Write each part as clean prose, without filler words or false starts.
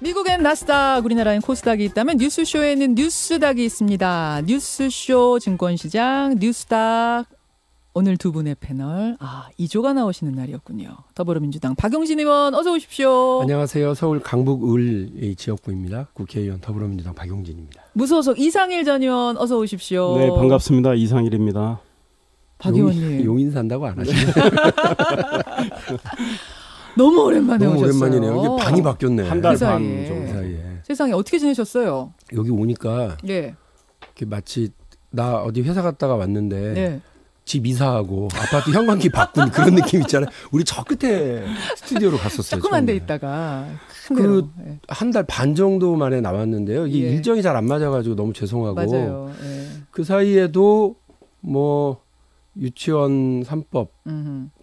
미국엔 나스닥, 우리나라엔 코스닥이 있다면 뉴스쇼에는 뉴스닥이 있습니다. 뉴스쇼 증권시장 뉴스닥. 오늘 두 분의 패널, 이조가 나오시는 날이었군요. 더불어민주당 박용진 의원 어서 오십시오. 안녕하세요. 서울 강북을 지역구입니다. 국회의원 더불어민주당 박용진입니다. 무소속 이상일 전 의원 어서 오십시오. 네, 반갑습니다. 이상일입니다. 박 의원님. 용인 산다고 안 하시네요. 너무 오랜만에 너무 오셨어요. 오랜만이네요. 이게 반이 바뀌었네. 한 달 반 사이에. 정도. 그 사이에. 세상에 어떻게 지내셨어요? 여기 오니까 네. 이렇게 마치 나 어디 회사 갔다가 왔는데 네. 집 이사하고 아파트 현관키 바꾼 그런 느낌 있잖아요. 우리 저 끝에 스튜디오로 갔었어요. 조그만 데 처음에. 있다가 한 달 반 정도 만에 나왔는데요. 이게 예. 일정이 잘 안 맞아가지고 너무 죄송하고. 맞아요. 예. 그 사이에도 뭐 유치원 3법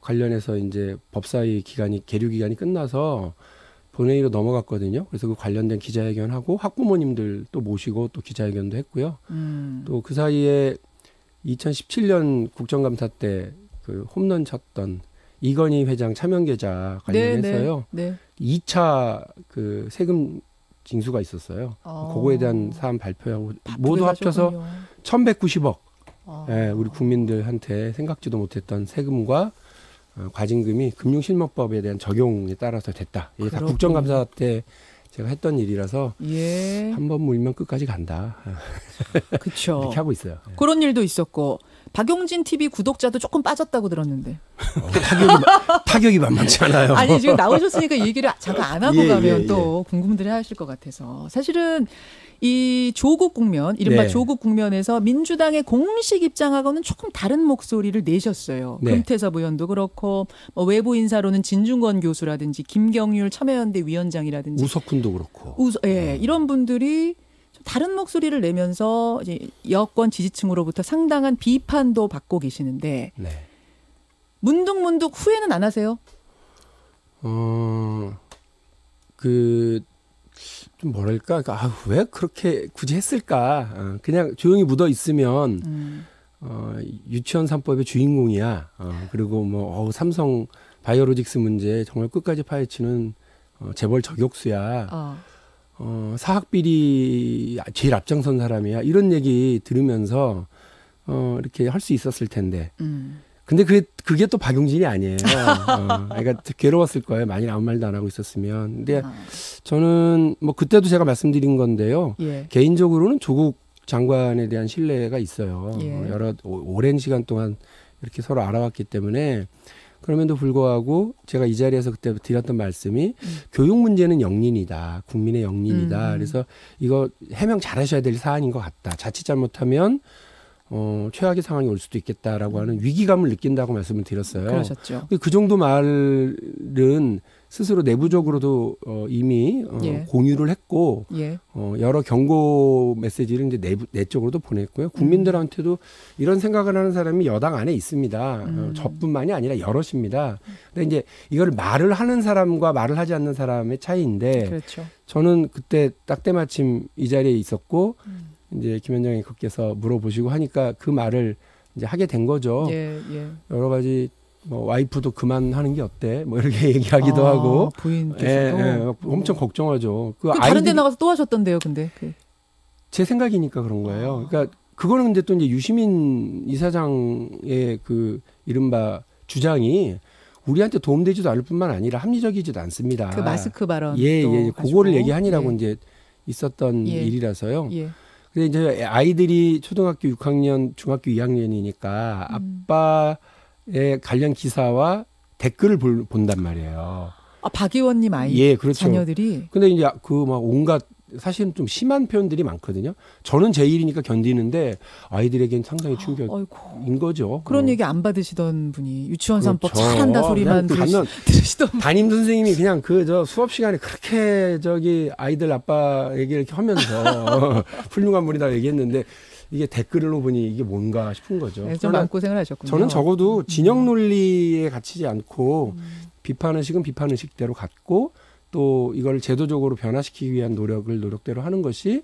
관련해서 이제 법사위 기간이 계류 기간이 끝나서 본회의로 넘어갔거든요. 그래서 그 관련된 기자회견하고 학부모님들 또 모시고 또 기자회견도 했고요. 또 그 사이에 2017년 국정감사 때 그 홈런 쳤던 이건희 회장 차명 계좌 관련해서요. 네. 2차 그 세금 징수가 있었어요. 그거에 대한 사안 발표하고 모두 합쳐서 1,190억. 예, 우리 국민들한테 생각지도 못했던 세금과 과징금이 금융실명법에 대한 적용에 따라서 됐다. 이게 다 국정감사 때 제가 했던 일이라서 예. 한번 물면 끝까지 간다. 그렇죠. 이렇게 하고 있어요. 그런 일도 있었고 박용진 TV 구독자도 조금 빠졌다고 들었는데. 타격이 만만치 않아요. 아니 지금 나오셨으니까 이 얘기를 잠깐 안 하고 예, 가면 예, 또 궁금들 하실 것 같아서. 사실은 이 조국 국면, 이른바 네. 조국 국면에서 민주당의 공식 입장하고는 조금 다른 목소리를 내셨어요. 네. 금태섭 의원도 그렇고 뭐 외부 인사로는 진중권 교수라든지 김경률 첨예연대 위원장이라든지 우석훈도 그렇고. 이런 분들이 좀 다른 목소리를 내면서 이제 여권 지지층으로부터 상당한 비판도 받고 계시는데 네. 문득문득 후회는 안 하세요? 좀 뭐랄까, 왜 그렇게 굳이 했을까? 그냥 조용히 묻어 있으면 유치원 3법의 주인공이야. 그리고 뭐 삼성 바이오로직스 문제 정말 끝까지 파헤치는 재벌 저격수야. 사학 비리 제일 앞장선 사람이야. 이런 얘기 들으면서 이렇게 할 수 있었을 텐데. 근데 그게 또 박용진이 아니에요. 그러니까 괴로웠을 거예요. 많이 아무 말도 안 하고 있었으면. 근데 저는 뭐 그때도 제가 말씀드린 건데요. 예. 개인적으로는 조국 장관에 대한 신뢰가 있어요. 예. 오랜 시간 동안 이렇게 서로 알아왔기 때문에 그럼에도 불구하고 제가 이 자리에서 그때 드렸던 말씀이 교육 문제는 영린이다. 국민의 영린이다. 그래서 이거 해명 잘하셔야 될 사안인 것 같다. 자칫 잘못하면 최악의 상황이 올 수도 있겠다라고 하는 위기감을 느낀다고 말씀을 드렸어요. 그러셨죠. 그 정도 말은 스스로 내부적으로도 이미 예. 공유를 했고 예. 여러 경고 메시지를 이제 내적으로도 보냈고요. 국민들한테도 이런 생각을 하는 사람이 여당 안에 있습니다. 저뿐만이 아니라 여럿입니다. 근데 이제 이걸 말을 하는 사람과 말을 하지 않는 사람의 차이인데 그렇죠. 저는 그때 딱 때마침 이 자리에 있었고 이제 김현정 앵커께서 물어보시고 하니까 그 말을 이제 하게 된 거죠. 예, 예. 여러 가지 뭐 와이프도 그만하는 게 어때? 뭐 이렇게 얘기하기도 하고. 부인께서도 엄청 걱정하죠. 다른 데 나가서 또 하셨던데요, 근데. 제 생각이니까 그런 거예요. 그러니까 그거는 근데 또 이제 유시민 이사장의 그 이른바 주장이 우리한테 도움되지도 않을 뿐만 아니라 합리적이지도 않습니다. 그 마스크 발언. 예. 그거를 얘기하니라고 예. 이제 있었던 예. 일이라서요. 예. 근데 이제 아이들이 초등학교 6학년, 중학교 2학년이니까 아빠의 관련 기사와 댓글을 본단 말이에요. 박 의원님 아이 예, 그렇죠. 자녀들이. 근데 이제 그 막 온갖 사실은 좀 심한 표현들이 많거든요. 저는 제 일이니까 견디는데 아이들에겐 상당히 충격인 거죠. 그런 얘기 안 받으시던 분이 유치원 3법 그렇죠. 잘한다 소리만 들으시던 담임 선생님이 그냥 수업 시간에 그렇게 아이들 아빠 얘기를 이렇게 하면서 훌륭한 분이다 얘기했는데 이게 댓글로 보니 이게 뭔가 싶은 거죠. 네, 좀 마음고생을 하셨군요. 저는 적어도 진영 논리에 갇히지 않고 비판의식은 비판의식대로 갖고 또 이걸 제도적으로 변화시키기 위한 노력대로 하는 것이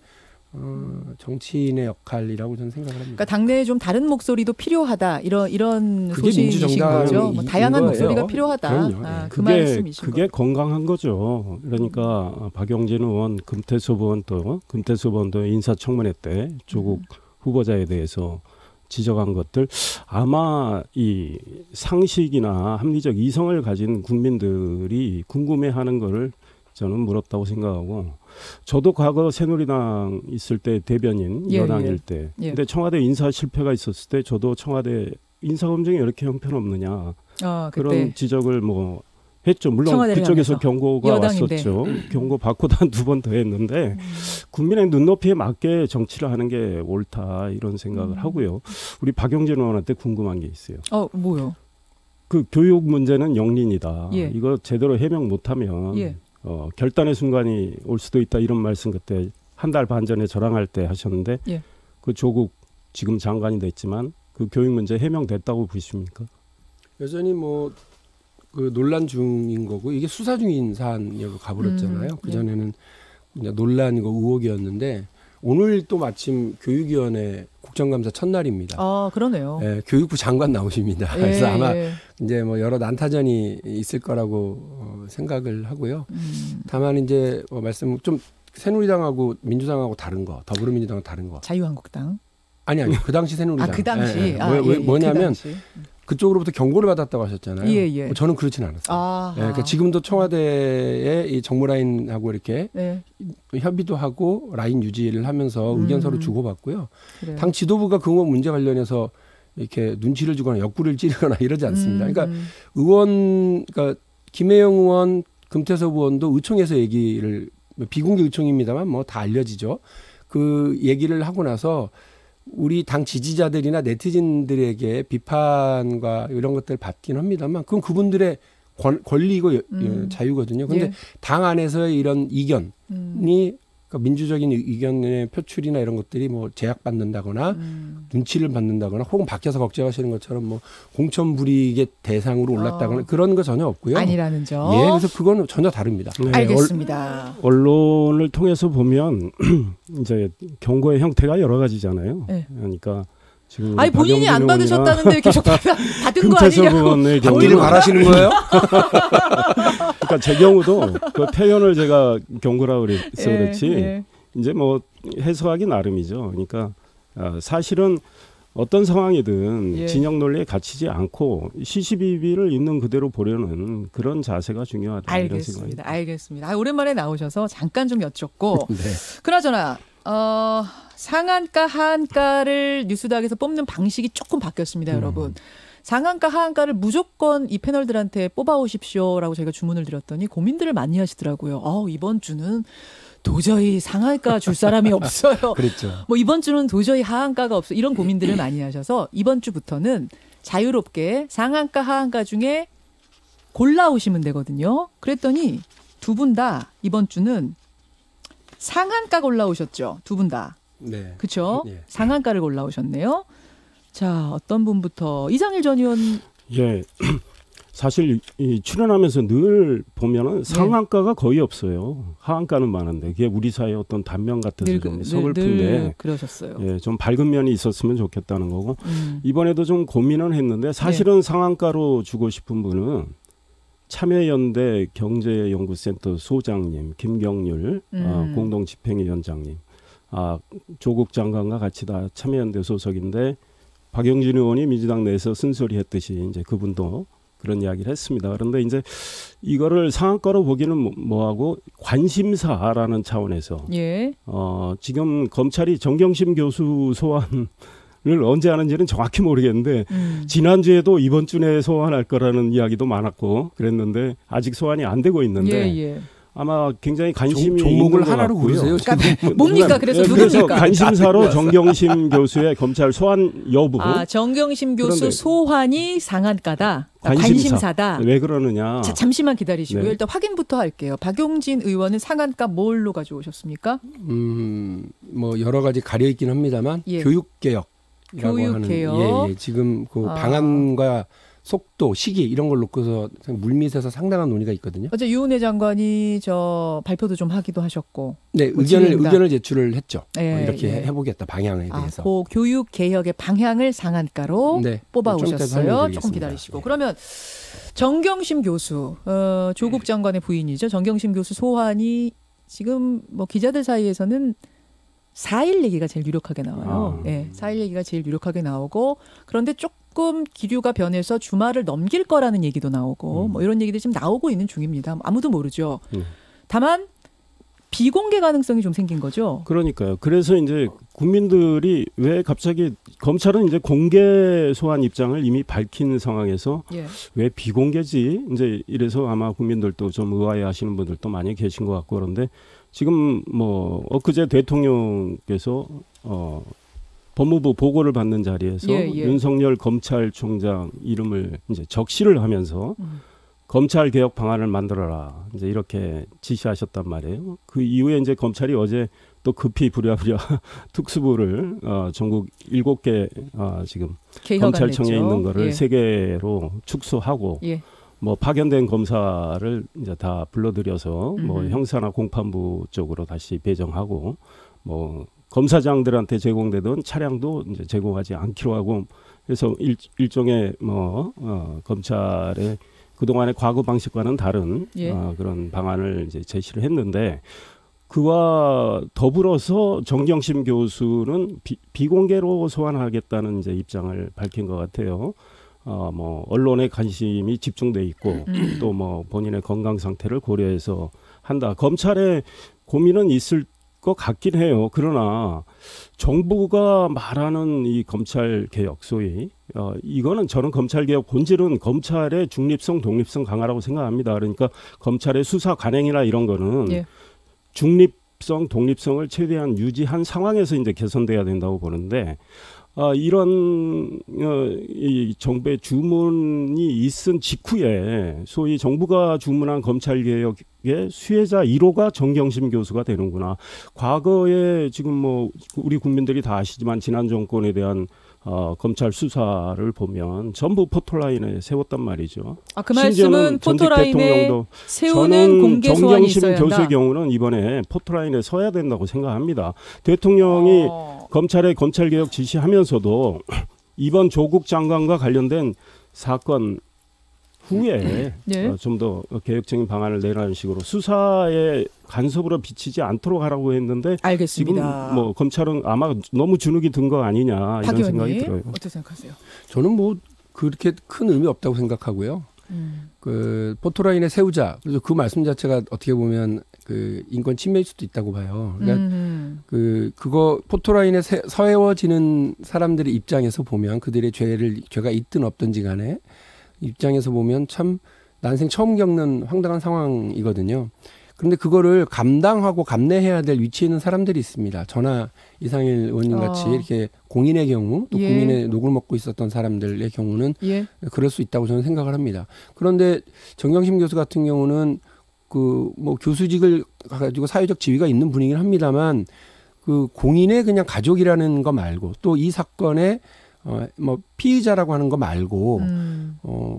정치인의 역할이라고 저는 생각을 합니다. 그러니까 당내에 좀 다른 목소리도 필요하다 이런 그게 소식이신 거죠. 뭐 다양한 거예요. 목소리가 필요하다. 그럼요. 아, 그 말씀이신 그게 건강한 거죠. 그러니까 박용진 의원, 금태섭 의원도 인사청문회 때 조국 후보자에 대해서 지적한 것들 아마 이 상식이나 합리적 이성을 가진 국민들이 궁금해하는 거를 저는 물었다고 생각하고 저도 과거 새누리당 있을 때 대변인 여당일 때 근데 청와대 인사 실패가 있었을 때 저도 청와대 인사검증이 이렇게 형편없느냐 그런 지적을 뭐 했죠. 물론 그쪽에서 경고가 여당인데. 왔었죠. 경고 받고도 한 2번 더 했는데 국민의 눈높이에 맞게 정치를 하는 게 옳다 이런 생각을 하고요. 우리 박용진 의원한테 궁금한 게 있어요. 뭐요? 그 교육 문제는 영린이다. 예. 이거 제대로 해명 못하면 결단의 순간이 올 수도 있다 이런 말씀 그때 한 달 반 전에 저랑 할 때 하셨는데 그 조국 지금 장관이 됐지만 그 교육 문제 해명됐다고 보십니까? 여전히 뭐 그 논란 중인 거고 이게 수사 중인 사안이라고 가버렸잖아요. 그 전에는 그냥 논란이고 의혹이었는데 오늘 또 마침 교육위원회 국정감사 첫날입니다. 그러네요. 교육부 장관 나오십니다. 그래서 아마 이제 뭐 여러 난타전이 있을 거라고 생각을 하고요. 다만 이제 말씀 좀 새누리당하고 민주당하고 다른 거, 더불어민주당하고 다른 거. 자유한국당. 아니 그 당시 새누리당. 그 당시. 뭐냐면. 그 당시. 그쪽으로부터 경고를 받았다고 하셨잖아요. 저는 그렇진 않았어요. 그러니까 지금도 청와대의 이 정무라인하고 이렇게 협의도 하고 라인 유지를 하면서 의견 서로 주고받고요. 그래요. 당 지도부가 그 문제 관련해서 이렇게 눈치를 주거나 옆구리를 찌르거나 이러지 않습니다. 그러니까 그러니까 김혜영 의원, 금태섭 의원도 의총에서 얘기를 비공개 의총입니다만 뭐 다 알려지죠. 그 얘기를 하고 나서 우리 당 지지자들이나 네티즌들에게 비판과 이런 것들을 받긴 합니다만 그건 그분들의 권리이고 자유거든요. 그런데 당 안에서의 이런 이견이 그러니까 민주적인 의견의 표출이나 이런 것들이 뭐 제약받는다거나 눈치를 받는다거나 혹은 밖에서 걱정하시는 것처럼 뭐 공천 불이익의 대상으로 올랐다거나 그런 거 전혀 없고요. 아니라는 점. 그래서 그건 전혀 다릅니다. 알겠습니다. 언론을 통해서 보면 이제 경고의 형태가 여러 가지잖아요. 그러니까 지금 본인이 안 받으셨다는데 계속 받은 거 아니냐고. 받기를 바라시는 거예요? 그러니까 제 경우도 그 표현을 제가 경고라고 그래서 그렇지 이제 뭐 해석하기 나름이죠. 그러니까 사실은 어떤 상황이든 진영 논리에 갇히지 않고 시시비비를 있는 그대로 보려는 그런 자세가 중요하다. 이런 생각입니다. 알겠습니다. 오랜만에 나오셔서 잠깐 좀 여쭙고 그나저나 상한가 하한가를 뉴스닥에서 뽑는 방식이 조금 바뀌었습니다. 여러분. 상한가 하한가를 무조건 이 패널들한테 뽑아오십시오라고 저희가 주문을 드렸더니 고민들을 많이 하시더라고요. 이번 주는 도저히 상한가 줄 사람이 없어요. 그랬죠. 뭐 이번 주는 도저히 하한가가 없어. 이런 고민들을 많이 하셔서 이번 주부터는 자유롭게 상한가 하한가 중에 골라오시면 되거든요. 그랬더니 두 분 다 이번 주는 상한가 골라오셨죠. 두 분 다. 네. 그렇죠. 상한가를 골라오셨네요. 자, 어떤 분부터 이상일 전 의원. 사실 이 출연하면서 늘 보면은 상한가가 거의 없어요. 하한가는 많은데 그게 우리 사회의 어떤 단면 같아서 좀 서글픈데 그러셨어요. 좀 밝은 면이 있었으면 좋겠다는 거고 이번에도 좀 고민은 했는데 사실은 상한가로 주고 싶은 분은 참여연대 경제연구센터 소장님 김경률 공동집행위원장님 조국 장관과 같이 다 참여연대 소속인데 박용진 의원이 민주당 내에서 쓴소리 했듯이 이제 그분도 그런 이야기를 했습니다. 그런데 이제 이거를 상한가로 보기는 뭐하고 관심사라는 차원에서 지금 검찰이 정경심 교수 소환을 언제 하는지는 정확히 모르겠는데 지난주에도 이번 주 내에 소환할 거라는 이야기도 많았고 그랬는데 아직 소환이 안 되고 있는데 아마 굉장히 관심이 종목을 있는 것 하나로 같고요. 고르세요. 뭡니까? 그래서 누굽니까? 관심사로 정경심 교수의 검찰 소환 여부. 정경심 교수 소환이 상한가다. 관심사다. 왜 그러느냐. 자, 잠시만 기다리시고요. 일단 확인부터 할게요. 박용진 의원은 상한가 뭘로 가져오셨습니까? 뭐 여러 가지 가려 있긴 합니다만 교육개혁이라고 하는 지금 그 방안과 속도, 시기 이런 걸 놓고서 물밑에서 상당한 논의가 있거든요. 어제 유은혜 장관이 저 발표도 좀 하기도 하셨고, 네, 의견을 제출을 했죠. 이렇게 예. 해보겠다 방향에 대해서. 그 교육 개혁의 방향을 상한가로 네, 뽑아 좀 오셨어요. 조금 기다리시고. 네. 그러면 정경심 교수, 조국 장관의 부인이죠. 정경심 교수 소환이 지금 뭐 기자들 사이에서는 4일 얘기가 제일 유력하게 나와요. 4일 얘기가 제일 유력하게 나오고, 그런데 조금 기류가 변해서 주말을 넘길 거라는 얘기도 나오고, 뭐 이런 얘기들이 지금 나오고 있는 중입니다. 아무도 모르죠. 다만 비공개 가능성이 좀 생긴 거죠. 그러니까요. 그래서 이제 국민들이 왜 갑자기 검찰은 이제 공개 소환 입장을 이미 밝힌 상황에서 왜 비공개지? 이제 이래서 아마 국민들도 좀 의아해하시는 분들도 많이 계신 것 같고, 그런데 지금 뭐 엊그제 대통령께서 법무부 보고를 받는 자리에서 윤석열 검찰총장 이름을 이제 적시를 하면서 검찰 개혁 방안을 만들어라 이제 이렇게 지시하셨단 말이에요. 그 이후에 이제 검찰이 어제 또 급히 부랴부랴 특수부를 전국 7개 지금 검찰청에 있는 거를 3개로 축소하고 뭐 파견된 검사를 이제 다 불러들여서 뭐 형사나 공판부 쪽으로 다시 배정하고 뭐 검사장들한테 제공되던 차량도 이제 제공하지 않기로 하고, 그래서 일종의 뭐 검찰의 그동안의 과거 방식과는 다른 그런 방안을 이제 제시를 했는데, 그와 더불어서 정경심 교수는 비공개로 소환하겠다는 이제 입장을 밝힌 것 같아요. 뭐 언론의 관심이 집중돼 있고 또 뭐 본인의 건강 상태를 고려해서 한다. 검찰의 고민은 있을 것 같긴 해요. 그러나 정부가 말하는 이 검찰 개혁 소위 이거는 저는 검찰 개혁 본질은 검찰의 중립성, 독립성 강화라고 생각합니다. 그러니까 검찰의 수사 관행이나 이런 거는 중립성, 독립성을 최대한 유지한 상황에서 이제 개선돼야 된다고 보는데, 이런 이 정부의 주문이 있은 직후에 소위 정부가 주문한 검찰개혁의 수혜자 1호가 정경심 교수가 되는구나. 과거에 지금 뭐 우리 국민들이 다 아시지만 지난 정권에 대한 검찰 수사를 보면 전부 포토라인에 세웠단 말이죠. 그 말씀은 포토라인에 세우는 공개 소환이 있어야 한다. 정경심 교수의 경우는 이번에 포토라인에 서야 된다고 생각합니다. 대통령이 검찰의 검찰개혁 지시하면서도 이번 조국 장관과 관련된 사건 후에 좀 더 개혁적인 방안을 내라는 식으로 수사에 간섭으로 비치지 않도록 하라고 했는데, 알겠습니다. 지금 뭐 검찰은 아마 너무 주눅이 든 거 아니냐 이런 생각이 들어요. 어떻게 생각하세요? 저는 뭐 그렇게 큰 의미 없다고 생각하고요. 그 포토라인에 세우자. 그래서 그 말씀 자체가 어떻게 보면 그 인권 침해일 수도 있다고 봐요. 그러니까 그거 포토라인에 서해워지는 사람들의 입장에서 보면 그들의 죄가 있든 없든지 간에 입장에서 보면 참 난생 처음 겪는 황당한 상황이거든요. 그런데 그거를 감당하고 감내해야 될 위치에 있는 사람들이 있습니다. 저나 이상일 의원님 같이 이렇게 공인의 경우, 또 국민의 녹을 먹고 있었던 사람들의 경우는 그럴 수 있다고 저는 생각을 합니다. 그런데 정경심 교수 같은 경우는 그 뭐 교수직을 가지고 사회적 지위가 있는 분이긴 합니다만, 그 공인의 그냥 가족이라는 거 말고 또 이 사건의 뭐 피의자라고 하는 거 말고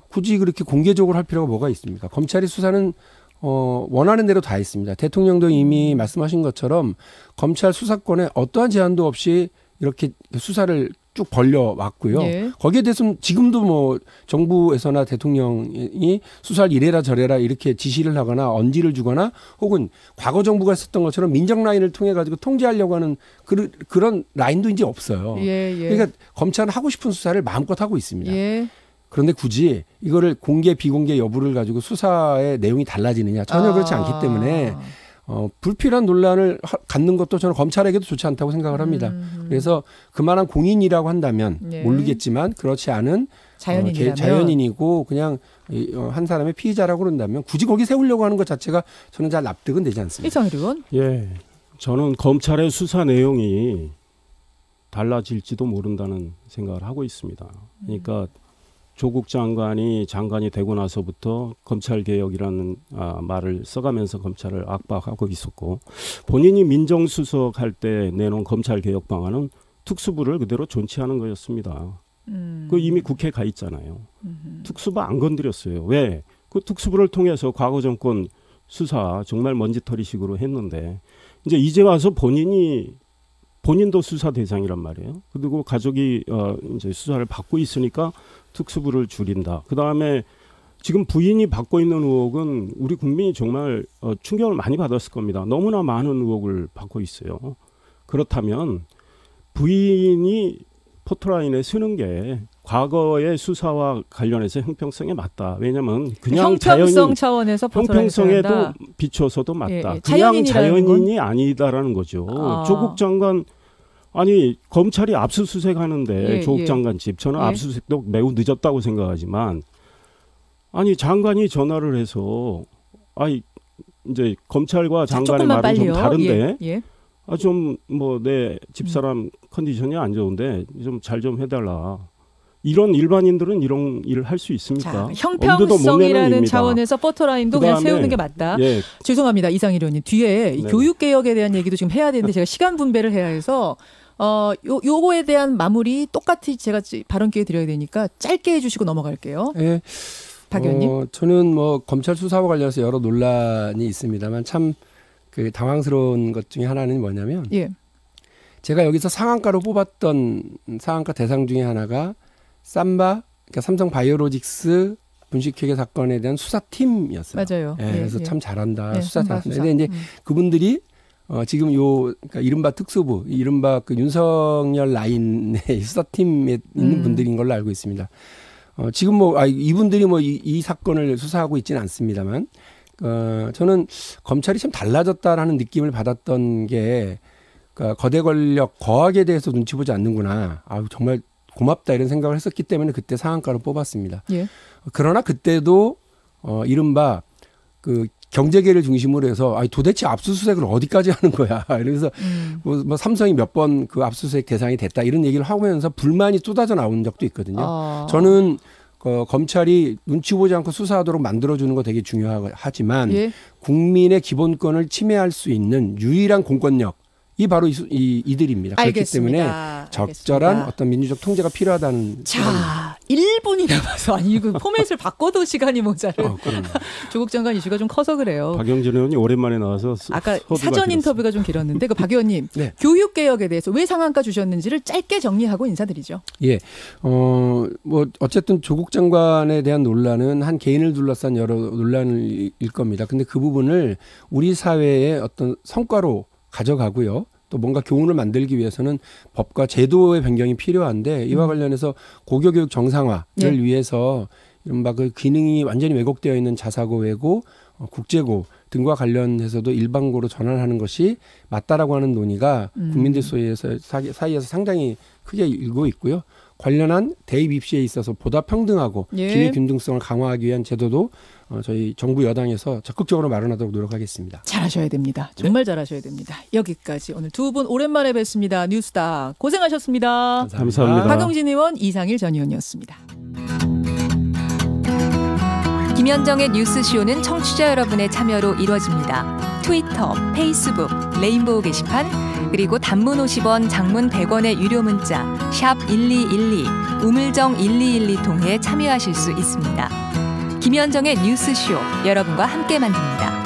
굳이 그렇게 공개적으로 할 필요가 뭐가 있습니까? 검찰이 수사는 원하는 대로 다 했습니다. 대통령도 이미 말씀하신 것처럼 검찰 수사권에 어떠한 제한도 없이 이렇게 수사를 쭉 벌려왔고요. 거기에 대해서는 지금도 뭐 정부에서나 대통령이 수사를 이래라 저래라 이렇게 지시를 하거나 언지를 주거나 혹은 과거 정부가 했었던 것처럼 민정 라인을 통해 가지고 통제하려고 하는 그런 라인도 이제 없어요. 그러니까 검찰은 하고 싶은 수사를 마음껏 하고 있습니다. 그런데 굳이 이거를 공개 비공개 여부를 가지고 수사의 내용이 달라지느냐, 전혀 그렇지 않기 때문에 불필요한 논란을 갖는 것도 저는 검찰에게도 좋지 않다고 생각을 합니다. 그래서 그만한 공인이라고 한다면 모르겠지만 그렇지 않은 자연인이고 그냥 한 사람의 피의자라고 그런다면 굳이 거기 세우려고 하는 것 자체가 저는 잘 납득은 되지 않습니다. 이상일 의원? 저는 검찰의 수사 내용이 달라질지도 모른다는 생각을 하고 있습니다. 그러니까 조국 장관이 되고 나서부터 검찰개혁이라는 말을 써가면서 검찰을 압박하고 있었고, 본인이 민정수석할 때 내놓은 검찰개혁 방안은 특수부를 그대로 존치하는 거였습니다. 그 이미 국회에 가 있잖아요. 특수부 안 건드렸어요. 왜? 그 특수부를 통해서 과거 정권 수사 정말 먼지털이식으로 했는데 이제 와서 본인도 수사 대상이란 말이에요. 그리고 가족이 이제 수사를 받고 있으니까 특수부를 줄인다. 그 다음에 지금 부인이 받고 있는 의혹은 우리 국민이 정말 충격을 많이 받았을 겁니다. 너무나 많은 의혹을 받고 있어요. 그렇다면 부인이 포토라인에 쓰는 게 과거의 수사와 관련해서 형평성에 맞다. 왜냐하면 그냥 형평성 차원에서 형평성에도 비춰서도 맞다. 예, 그냥 자연인이 아니다라는 거죠. 조국 장관 아니 검찰이 압수수색하는데 조국 장관 집 저는 압수수색도 매우 늦었다고 생각하지만 아니 장관이 전화를 해서 아니 이제 검찰과 장관의 말은 빨리요. 좀 다른데 좀 뭐 내 집사람 컨디션이 안 좋은데 좀 잘 좀 해달라. 이런 일반인들은 이런 일을 할 수 있습니까? 자, 형평성이라는 차원에서 포토라인도 그냥 세우는 게 맞다. 예. 죄송합니다. 이상일 의원님. 뒤에 교육개혁에 대한 얘기도 지금 해야 되는데 제가 시간 분배를 해야 해서 요거에 대한 마무리 똑같이 제가 발언 기회 드려야 되니까 짧게 해주시고 넘어갈게요. 예. 박 의원님. 저는 뭐 검찰 수사와 관련해서 여러 논란이 있습니다만 참 그 당황스러운 것 중에 하나는 뭐냐면 제가 여기서 상한가로 뽑았던 상한가 대상 중에 하나가 삼바, 그러니까 삼성 바이오로직스 분식회계 사건에 대한 수사팀이었어요. 맞아요. 그래서 참 잘한다. 수사 잘한다. 근데 이제 그분들이 지금 그러니까 이른바 특수부, 이른바 그 윤석열 라인의 수사팀에 있는 분들인 걸로 알고 있습니다. 지금 이분들이 이 사건을 수사하고 있지는 않습니다만, 저는 검찰이 참 달라졌다라는 느낌을 받았던 게, 그러니까 거대 권력, 거학에 대해서 눈치 보지 않는구나. 정말 고맙다 이런 생각을 했었기 때문에 그때 상한가로 뽑았습니다. 그러나 그때도 이른바 그 경제계를 중심으로 해서 도대체 압수수색을 어디까지 하는 거야. 그래서 뭐 삼성이 몇 번 그 압수수색 대상이 됐다 이런 얘기를 하면서 불만이 쏟아져 나온 적도 있거든요. 저는 검찰이 눈치 보지 않고 수사하도록 만들어주는 거 되게 중요하지만 국민의 기본권을 침해할 수 있는 유일한 공권력 이 바로 이들입니다. 알겠습니다. 그렇기 때문에 적절한 어떤 민주적 통제가 필요하다는. 자, 1분이 남아서 아니 이거 포맷을 바꿔도 시간이 모자라요. 조국 장관 이슈가 좀 커서 그래요. 박영진 의원이 오랜만에 나와서 아까 사전 인터뷰가 좀 길었는데 그 박 의원님 교육 개혁에 대해서 왜 상한가 주셨는지를 짧게 정리하고 인사드리죠. 예, 뭐 어쨌든 조국 장관에 대한 논란은 한 개인을 둘러싼 여러 논란일 겁니다. 근데 그 부분을 우리 사회의 어떤 성과로 가져가고요. 또 뭔가 교훈을 만들기 위해서는 법과 제도의 변경이 필요한데 이와 관련해서 고교교육 정상화를 위해서 이른바 그 기능이 완전히 왜곡되어 있는 자사고, 외고, 국제고 등과 관련해서도 일반고로 전환하는 것이 맞다라고 하는 논의가 국민들 사이에서 상당히 크게 일고 있고요. 관련한 대입 입시에 있어서 보다 평등하고 기회 균등성을 강화하기 위한 제도도 저희 정부 여당에서 적극적으로 마련하도록 노력하겠습니다. 잘하셔야 됩니다. 정말 잘하셔야 됩니다. 여기까지 오늘 두 분 오랜만에 뵙습니다. 뉴스닥 고생하셨습니다. 감사합니다. 박영진 의원, 이상일 전 의원이었습니다. 김현정의 뉴스쇼는 청취자 여러분의 참여로 이루어집니다. 트위터, 페이스북, 레인보우 게시판, 그리고 단문 50원, 장문 100원의 유료 문자 샵 1212, 우물정 1212 통해 참여하실 수 있습니다. 김현정의 뉴스쇼, 여러분과 함께 만듭니다.